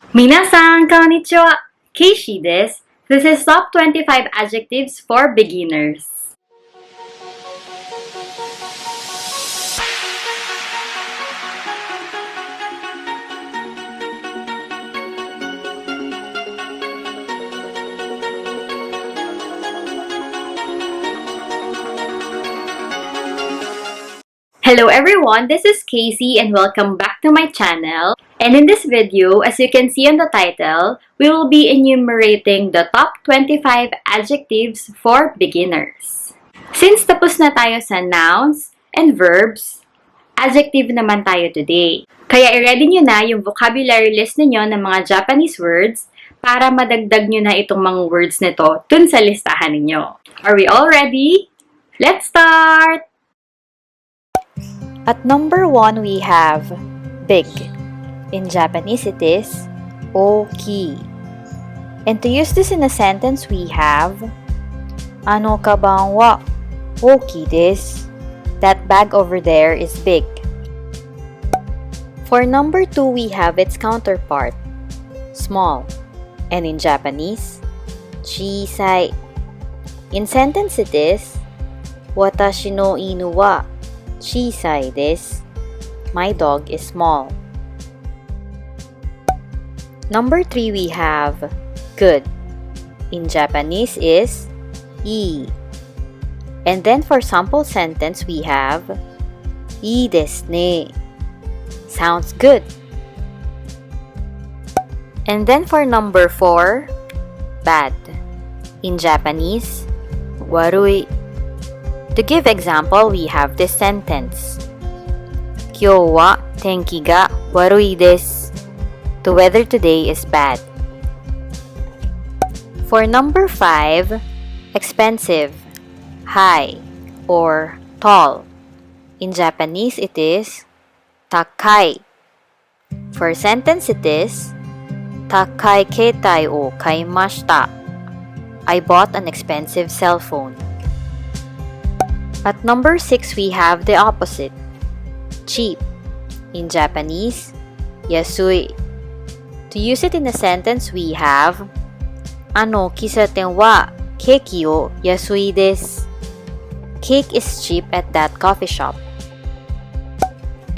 Minasan, konnichiwa! Kaycee desu. This is Top 25 Adjectives for Beginners. Hello everyone, this is Kaycee and welcome back to my channel. And in this video, as you can see on the title, we will be enumerating the top 25 adjectives for beginners. Since tapos na tayo sa nouns and verbs, adjective naman tayo today. Kaya i-ready nyo na yung vocabulary list ninyo ng mga Japanese words para madagdag nyo na itong mga words nito dun sa listahan ninyo. Are we all ready? Let's start! At number 1, we have big. In Japanese, it is oki. And to use this in a sentence, we have Ano kaban wa oki desu. That bag over there is big. For number 2, we have its counterpart, small. And in Japanese, chisai. In sentence, it is Watashi no inu wa chisai desu. My dog is small. Number 3, we have good. In Japanese is ii. And then for sample sentence, we have ii desu ne. Sounds good. And then for number 4, bad. In Japanese, warui. To give example, we have this sentence. Kyou wa tenki ga warui desu. The weather today is bad. For number 5, expensive, high, or tall. In Japanese, it is takai. For sentence, it is Takai keitai o kaimashita. I bought an expensive cell phone. At number 6, we have the opposite, cheap. In Japanese, yasui. To use it in a sentence, we have Ano kisaten wa keiki o yasui desu. Cake is cheap at that coffee shop.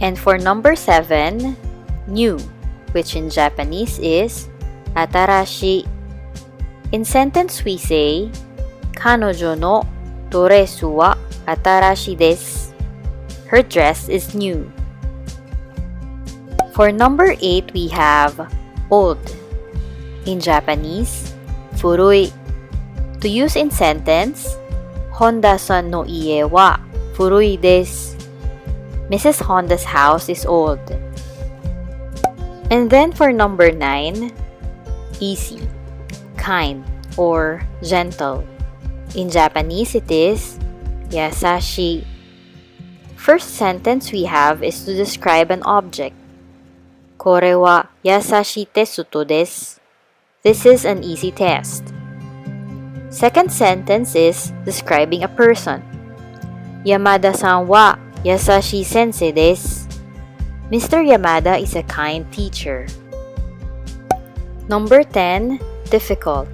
And for number 7, new, which in Japanese is atarashi. In sentence, we say Kanojo no doresu wa atarashi desu. Her dress is new. For number 8, we have old. In Japanese, furui. To use in sentence, Honda-san no ie wa furui desu. Mrs. Honda's house is old. And then for number 9, easy, kind, or gentle. In Japanese, it is yasashi. First sentence we have is to describe an object. Kore wa yasashi tesuto desu. This is an easy test. Second sentence is describing a person. Yamada-san wa yasashi sensei desu. Mr. Yamada is a kind teacher. Number 10, difficult.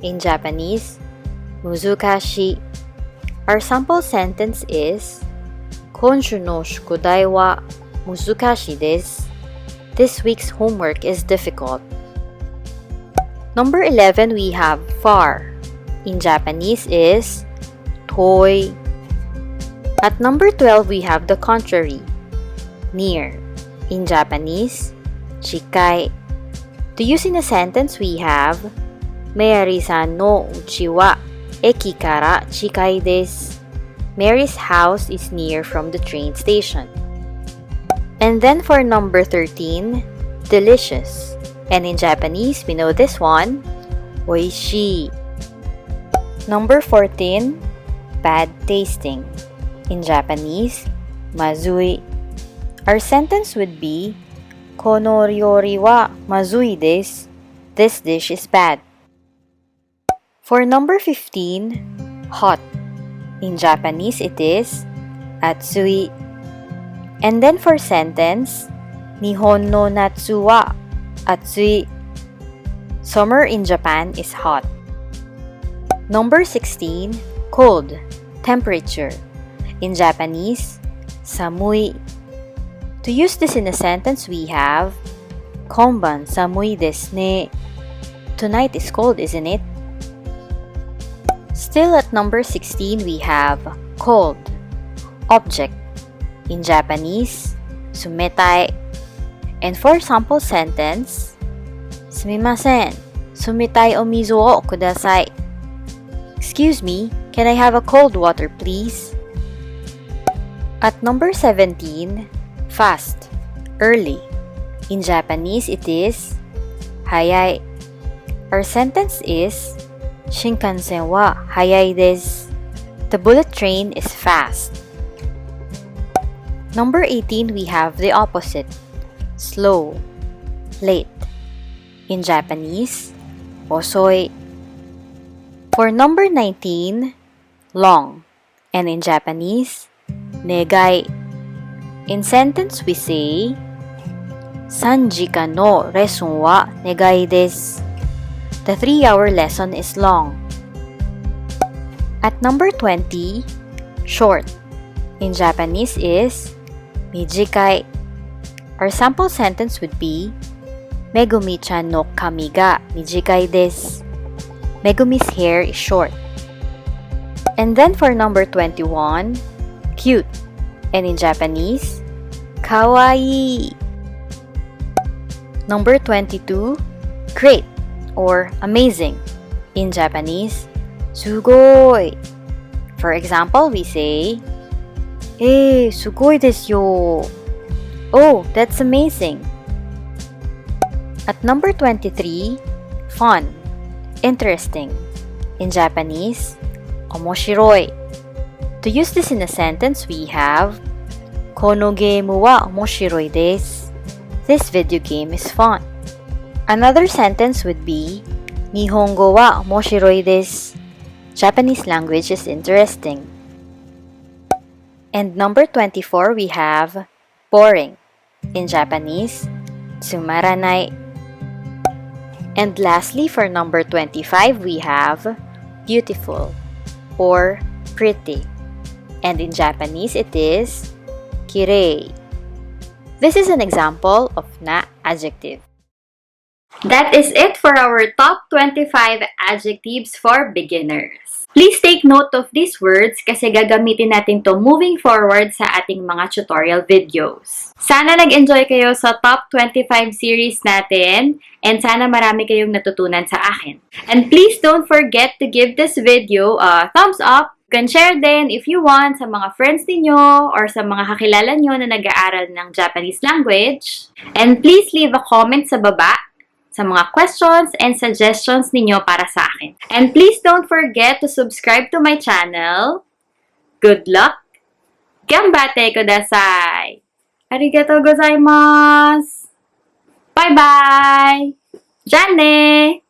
In Japanese, muzukashi. Our sample sentence is Konshu no shukudai wa muzukashi desu. This week's homework is difficult. Number 11, we have far. In Japanese is toi. At number 12, we have the contrary, near. In Japanese, chikai. To use in a sentence, we have Mary-san no uchi wa eki kara chikai desu. Mary's house is near from the train station. And then for number 13, delicious. And in Japanese, we know this one, oishii. Number 14, bad tasting. In Japanese, mazui. Our sentence would be Kono ryori wa mazui desu. This dish is bad. For number 15, hot. In Japanese, it is atsui. And then for sentence, Nihon no natsu wa atsui. Summer in Japan is hot. Number 16, cold, temperature. In Japanese, samui. To use this in a sentence, we have Konban samui desu ne. Tonight is cold, isn't it? Still at number 16, we have cold, object. In Japanese, sumetai. And for sample sentence, sumimasen, sumitai o mizu o kudasai. Excuse me, can I have a cold water, please? At number 17, fast, early. In Japanese, it is hayai. Our sentence is Shinkansen wa hayai desu. The bullet train is fast. Number 18, we have the opposite, slow, late. In Japanese, osoi. For number 19, long. And in Japanese, negai. In sentence, we say 3時間のレッスンは願いです. The 3-hour lesson is long. At number 20, short. In Japanese is 短い. Our sample sentence would be Megumi-chan no kami ga mijikai desu. Megumi's hair is short. And then for number 21, cute. And in Japanese, kawaii. Number 22, great or amazing. In Japanese, sugoi. For example, we say, sugoi desu yo. Oh, that's amazing. At number 23, fun, interesting. In Japanese, omoshiroi. To use this in a sentence, we have Kono gemu wa omoshiroi desu. This video game is fun. Another sentence would be Nihongo wa omoshiroi desu. Japanese language is interesting. And number 24, we have boring. In Japanese, tsumaranai. And lastly, for number 25, we have beautiful or pretty. And in Japanese, it is kirei. This is an example of na adjective. That is it for our top 25 adjectives for beginners. Please take note of these words kasi gagamitin natin to moving forward sa ating mga tutorial videos. Sana nag-enjoy kayo sa top 25 series natin and sana marami kayong natutunan sa akin. And please don't forget to give this video a thumbs up. You can share din if you want sa mga friends ninyo or sa mga kakilala nyo na nag-aaral ng Japanese language. And please leave a comment sa baba sa mga questions and suggestions ninyo para sa akin. And please don't forget to subscribe to my channel. Good luck! Ganbatte kudasai! Arigatou Gozaimasu! Bye-bye! Jane!